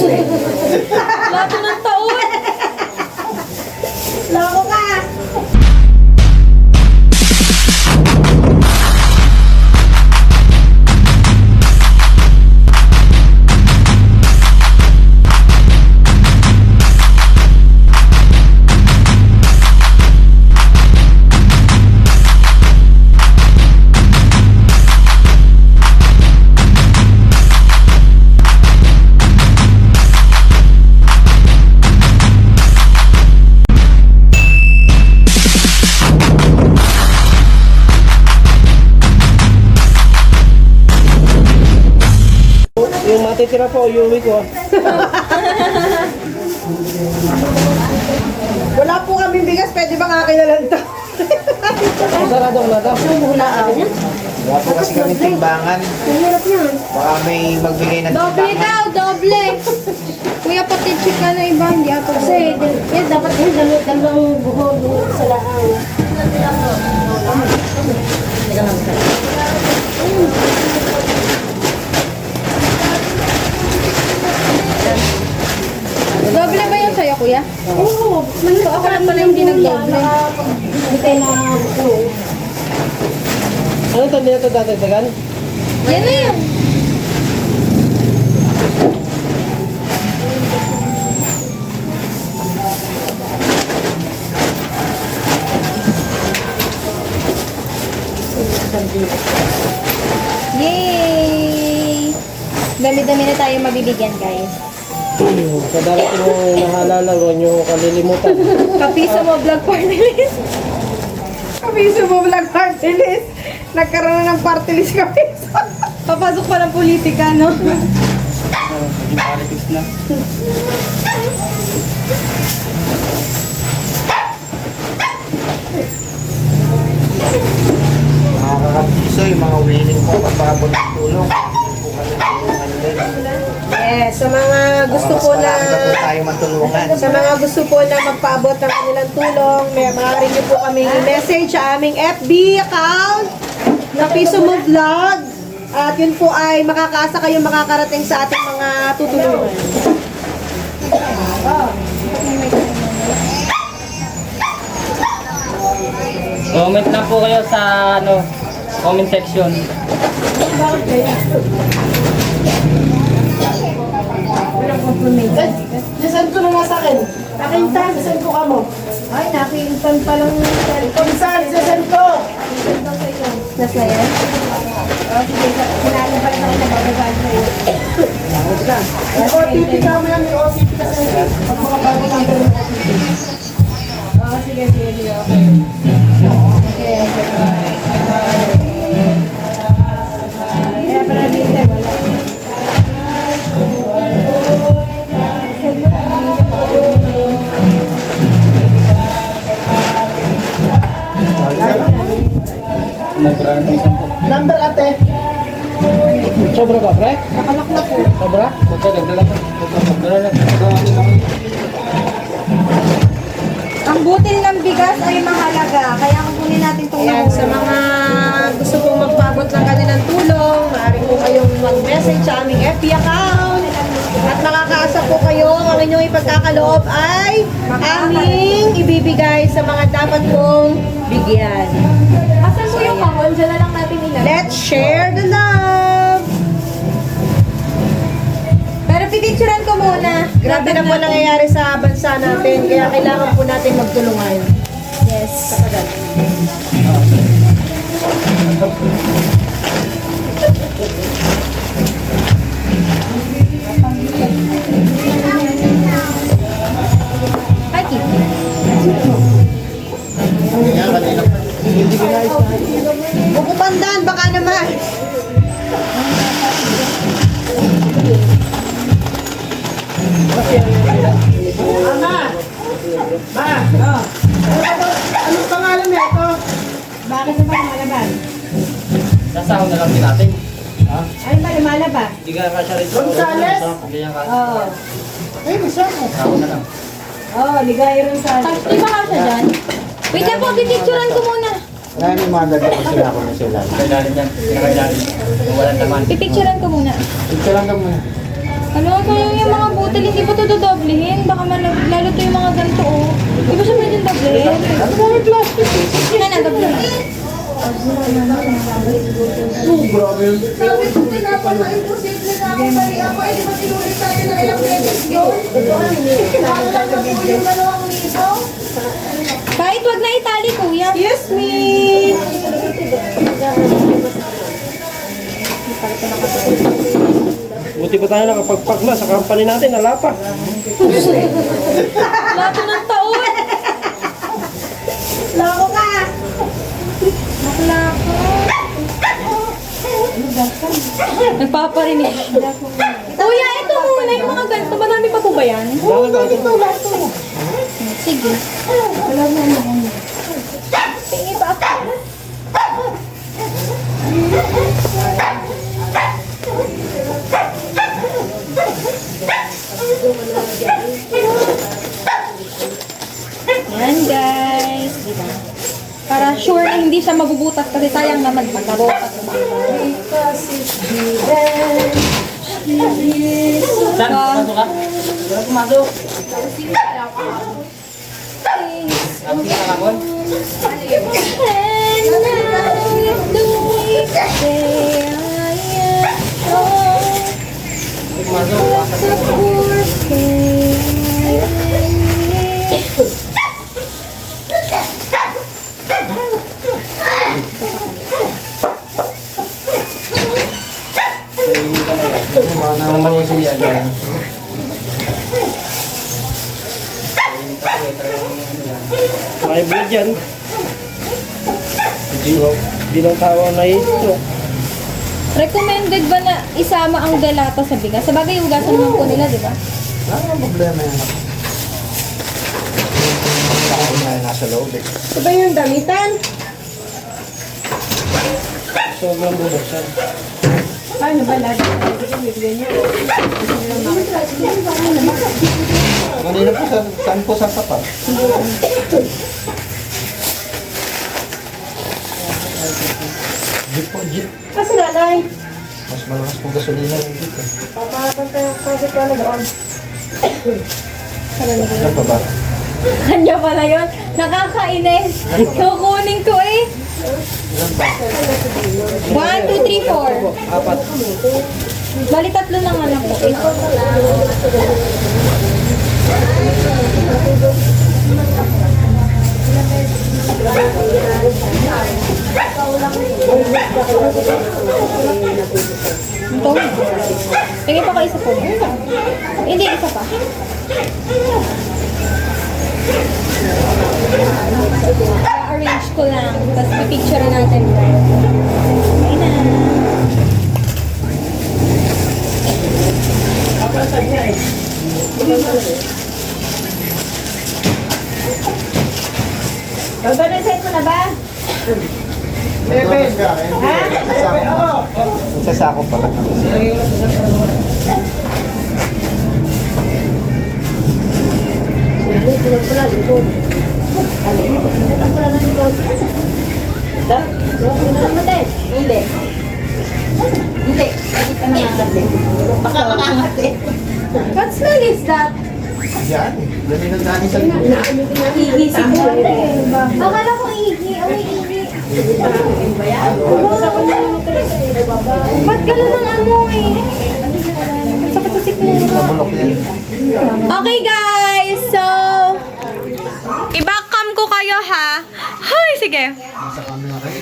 Lato ng taon. Loko ka! Yung matitira po, iuwi ko. Wala po kaming bigas, pwede bang akin na lang ito? Saradong na daw. Wala po kasi kami timbangan. Baka may magbigay ng Doble timbangan. daw, doble. Kuya, pati chika na iba, hindi ako. Kasi, yan, dapat yung dalawang buhog sa laang. Doble ba yung sa'yo, kuya? Oo, So, ako lang pala hindi nag-doble. Bigay na buhog. Ano ito nito dadagdagan? Yan na yun. Yay! Dami-dami na tayo mabibigyan, guys. Sa darating mo nahalala, huwag nyo kalilimutan. Kapiso mo, vlog party list. Kapiso mo vlog party list. Nagkaroon na ng party list kapiso. Papasok pa ng politika, no? Mga kakapiso, yung mga willing po magpapabot ng tulong. Yes, sa mga gusto Mas po na... marami na po tayo matulungan. Sa mga gusto po na magpaabot ng kanilang tulong, maaari niyo po kami i-message sa aming FB account na Piso Mo Vlog. At yun po ay makakaasa kayong makakarating sa ating mga tutulungan. Comment lang po kayo sa comment section. Nasaan ko na nga sa akin? Nakintan, nasaan ko ka mo? Ay, nakintan pa lang yung cellphone. Saan? Nasaan ko? Nasa yan? Sinalabay na rin nabababaan na yun. OTP ka mo yan, may OTP kasi. Pag mga bago lang ko yung OTP. Oo, sige, sige, okay. Okay, okay. Kaya pala dito, wala. Number ate. Sobra ba, pre? Nakalak na po. Sobra? Dagdala pa. Ang butil ng bigas ay mahalaga. Kaya kukunin natin itong Ayan, sa mga gusto pong magpaabot ng kanilang tulong, maaari po kayong mag-message sa aming FB account. At makakaasa po kayo, ang inyong ipagkakaloob ay aming ibibigay sa mga dapat pong bigyan. Asan mo yung kahon? Diyan na lang natin ilagay. Let's share the love! Pero pipicturean ko muna. Grabe na po nangyayari sa bansa natin, kaya kailangan po natin magtulungan. Yes. Ay, Kiki. Bukupandan, baka naman. Ama! Ma! Anong pangalan niya ito? Bakit na ba lumalaban? Sasahon na lang din natin. Ano ba lumalaban? Hindi ka kasya rin. Gonzales? Hindi ka kasya. Oo. Ay, masama. Sahon na lang. Oo, ligaya rin sa atin. Di ba ka siya dyan? Wait lang po, pipicturean ko muna. Wala yung mga dagdag ko sila ako na sila. Kailangan yan. Kailangan. Kung walang naman. Pipicturean ko muna. Ito lang naman. Ano, sayang yung mga butil Sino na gabi? Kahit wag na itali, kuya. Excuse me! Buti pa tayo nakapagpagla sa company natin, wala pa. Lato ng taon. Lako ka! Naklako. Nagpaparinig. Kuya, ito muna yung mga ganito. Marami pa po ba yan? Sige. Tingin pa ako. Yan guys. Diba? Para sure na hindi siya mabubutas kasi sayang naman pagkarotas. Saan? Pasok ka? Wala pumasok. Ang kinakakon? Pumasok. Ano naman yung siya yan? May blood yan. Di lang tawa na ito. Recommended ba na isama ang delata sa bigas? Sa bagay, hugasan naman po nila, di ba? Ano ang problema yan? Ako na nasa loob eh. Ito ba yung damitan? Sobrang bubuksan. Paano ba lagi? Kanina po, saan po sa tapat? Jeep po, jeep. Kasi nanay, Mas malakas po gasolina yung jeep eh. papapantay kasi ka na doon. Ano pa ba? Kanya pala yun. Nakakainis. Kukunin ko eh. Ilan ba? 1, 2, 3, 4. Apat. Bali, tatlo lang anak ko. Ito. Tingin pa ka isa po. Hindi, isa pa. I-arrange ko lang. Tapos pipicture natin. Okay na. Organize mo na ba? Sasako pala. Hindi. Hindi. Baka makangati. What smell is that? Yan eh. Yan yung nagdani sa likod. Igi siguro. Akala ko igi. Ay, igi. Ba't gano'n ang amoy? Sakit sa sikmura. Nabulok yan. Okay guys, so i-backcam ko kayo ha. Hoy, sige. Nasa camera kayo.